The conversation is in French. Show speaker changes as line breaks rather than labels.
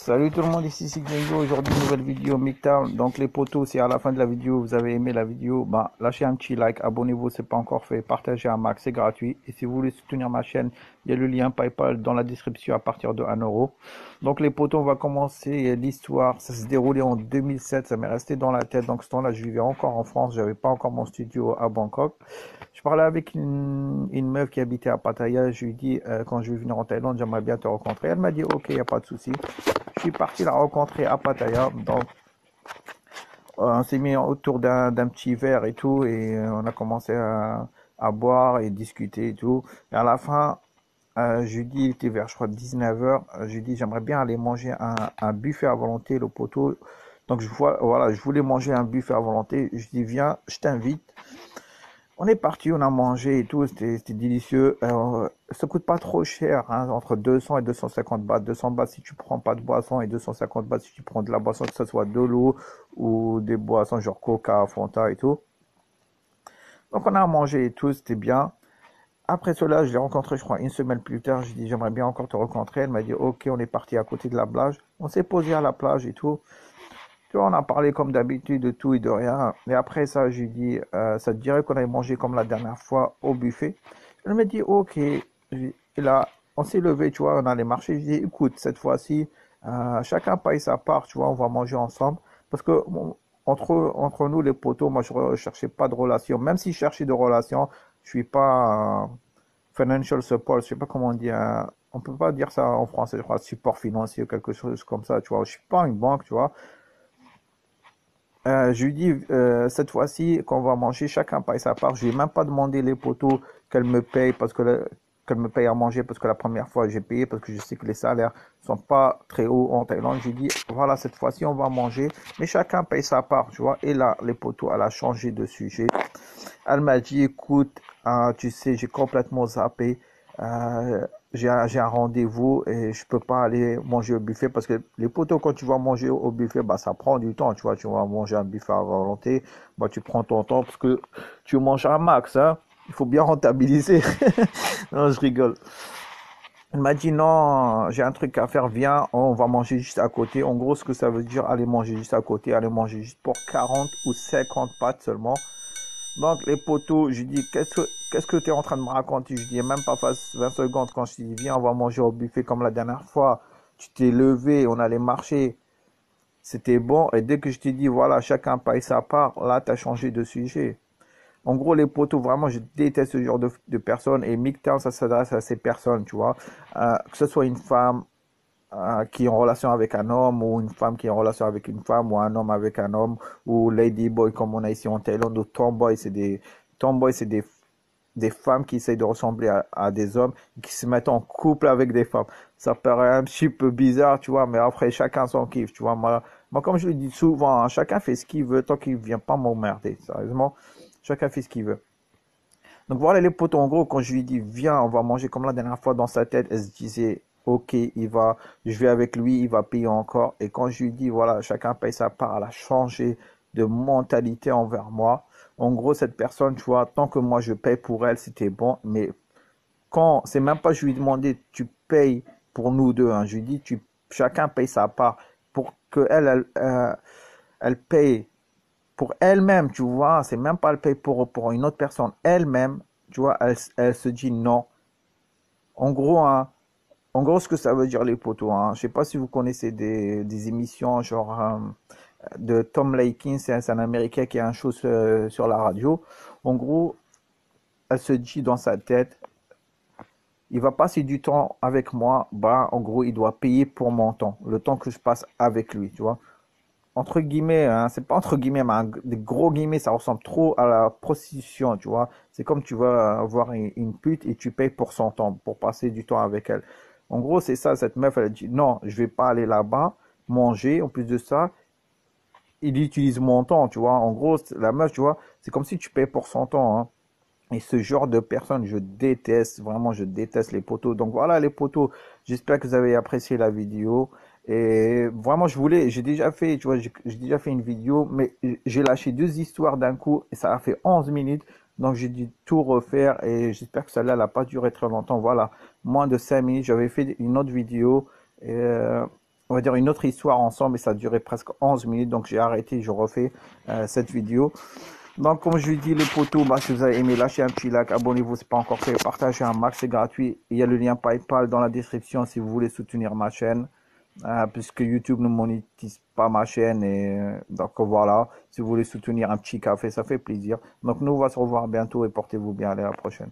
Salut tout le monde, ici c'est Gringo. Aujourd'hui nouvelle vidéo Midtown. Donc les potos, si à la fin de la vidéo vous avez aimé la vidéo, bah lâchez un petit like, abonnez-vous, c'est pas encore fait, partagez un max, c'est gratuit. Et si vous voulez soutenir ma chaîne, il y a le lien PayPal dans la description à partir de 1 euro. Donc les potos, on va commencer l'histoire. Ça se déroulait en 2007, ça m'est resté dans la tête. Donc ce temps-là, je vivais encore en France, j'avais pas encore mon studio à Bangkok. Je parlais avec une meuf qui habitait à Pattaya. Je lui dis quand je vais venir en Thaïlande, j'aimerais bien te rencontrer. Elle m'a dit ok, il n'y a pas de souci. Je suis parti la rencontrer à Pattaya. Donc, on s'est mis autour d'un petit verre et tout, et on a commencé à boire et discuter et tout. Et à la fin, je lui dis, il était vers, je crois, 19h. Je lui dis, j'aimerais bien aller manger un buffet à volonté, le poteau. Donc, voilà, je voulais manger un buffet à volonté. Je dis, viens, je t'invite. On est parti, on a mangé et tout, c'était délicieux. Ça coûte pas trop cher, hein, entre 200 et 250 bahts. 200 bahts si tu prends pas de boisson et 250 bahts si tu prends de la boisson, que ce soit de l'eau ou des boissons genre Coca, Fanta et tout. Donc on a mangé et tout, c'était bien. Après cela, je l'ai rencontré, je crois, une semaine plus tard. J'ai dit, j'aimerais bien encore te rencontrer. Elle m'a dit, ok, on est parti à côté de la plage. On s'est posé à la plage et tout. Tu vois, on a parlé comme d'habitude de tout et de rien. Et après ça, j'ai dit, ça te dirait qu'on allait manger comme la dernière fois au buffet. Elle m'a dit, ok. Et là, on s'est levé, tu vois, on allait marcher. Je dis, écoute, cette fois-ci, chacun paye sa part, tu vois, on va manger ensemble. Parce que bon, entre nous, les potos, moi, je ne cherchais pas de relation. Même si je cherchais de relation, je suis pas financial support, je sais pas comment on dit. On peut pas dire ça en français, je crois, support financier ou quelque chose comme ça, tu vois. Je suis pas une banque, tu vois. Je lui dis, cette fois-ci, quand on va manger, chacun paye sa part. Je lui ai même pas demandé les poteaux qu'elle me paye qu'elle me paye à manger parce que la première fois j'ai payé parce que je sais que les salaires sont pas très hauts en Thaïlande. J'ai dit, voilà, cette fois-ci on va manger, mais chacun paye sa part, tu vois. Et là, les poteaux, elle a changé de sujet. Elle m'a dit, écoute, tu sais, j'ai complètement zappé. Euh, j'ai un rendez-vous et je peux pas aller manger au buffet parce que les potos, quand tu vas manger au buffet, bah, ça prend du temps, tu vois. Tu vas manger un buffet à volonté, bah, tu prends ton temps parce que tu manges un max, hein. Il faut bien rentabiliser. Non, je rigole. Elle m'a dit non, j'ai un truc à faire, viens, on va manger juste à côté. En gros, ce que ça veut dire, aller manger juste à côté, aller manger juste pour 40 ou 50 pattes seulement. Donc, les potos, je dis, qu'est-ce que tu es en train de me raconter? Je dis, même pas 20 secondes quand je dis, viens, on va manger au buffet comme la dernière fois. Tu t'es levé, on allait marcher. C'était bon. Et dès que je t'ai dit, voilà, chacun paye sa part, là, tu as changé de sujet. En gros, les potos, vraiment, je déteste ce genre de personnes. Et MGTOW, ça s'adresse à ces personnes, tu vois. Que ce soit une femme qui est en relation avec un homme, ou une femme qui est en relation avec une femme, ou un homme avec un homme, ou ladyboy, comme on a ici en Thaïlande, ou tomboy, c'est des femmes qui essayent de ressembler à des hommes, qui se mettent en couple avec des femmes. Ça paraît un petit peu bizarre, tu vois, mais après, chacun son kiff, tu vois. Moi, comme je le dis souvent, hein, chacun fait ce qu'il veut tant qu'il vient pas m'emmerder, sérieusement. Chacun fait ce qu'il veut. Donc voilà les potes, en gros, quand je lui dis, viens, on va manger comme la dernière fois dans sa tête, elle se disait, ok, je vais avec lui, il va payer encore. Et quand je lui dis, voilà, chacun paye sa part, elle a changé de mentalité envers moi. En gros, cette personne, tu vois, tant que moi je paye pour elle, c'était bon. Mais quand, c'est même pas, je lui ai demandé, tu payes pour nous deux, hein. Je lui dis, chacun paye sa part pour que elle paye pour elle-même, tu vois, c'est même pas le paye pour une autre personne, elle-même, tu vois, elle se dit non. En gros, hein, en gros, ce que ça veut dire les potos, hein, je sais pas si vous connaissez des émissions genre de Tom Lakins, c'est un Américain qui a un show sur la radio. En gros, elle se dit dans sa tête, il va passer du temps avec moi, bah, en gros, il doit payer pour mon temps, le temps que je passe avec lui, tu vois. Entre guillemets, hein, c'est pas entre guillemets, mais des gros guillemets, ça ressemble trop à la prostitution, tu vois. C'est comme tu vas voir une pute et tu payes pour son temps, pour passer du temps avec elle. En gros, c'est ça, cette meuf, elle dit, non, je vais pas aller là-bas, manger, en plus de ça, il utilise mon temps, tu vois. En gros, la meuf, tu vois, c'est comme si tu payes pour son temps, hein. Et ce genre de personnes, je déteste, vraiment, je déteste les poteaux. Donc voilà les poteaux, j'espère que vous avez apprécié la vidéo. Et vraiment, j'ai déjà fait, tu vois, j'ai déjà fait une vidéo, mais j'ai lâché deux histoires d'un coup et ça a fait 11 minutes. Donc j'ai dû tout refaire et j'espère que celle-là n'a pas duré très longtemps. Voilà, moins de 5 minutes, j'avais fait une autre vidéo. Et, on va dire une autre histoire ensemble et ça a duré presque 11 minutes. Donc j'ai arrêté, je refais cette vidéo. Donc comme je lui dis les potos, bah, si vous avez aimé, lâchez un petit like, abonnez-vous, c'est pas encore fait, partagez un max, c'est gratuit. Il y a le lien PayPal dans la description si vous voulez soutenir ma chaîne. Puisque YouTube ne monétise pas ma chaîne et donc voilà, si vous voulez soutenir un petit café, ça fait plaisir. Donc nous on va se revoir bientôt et portez-vous bien, allez à la prochaine.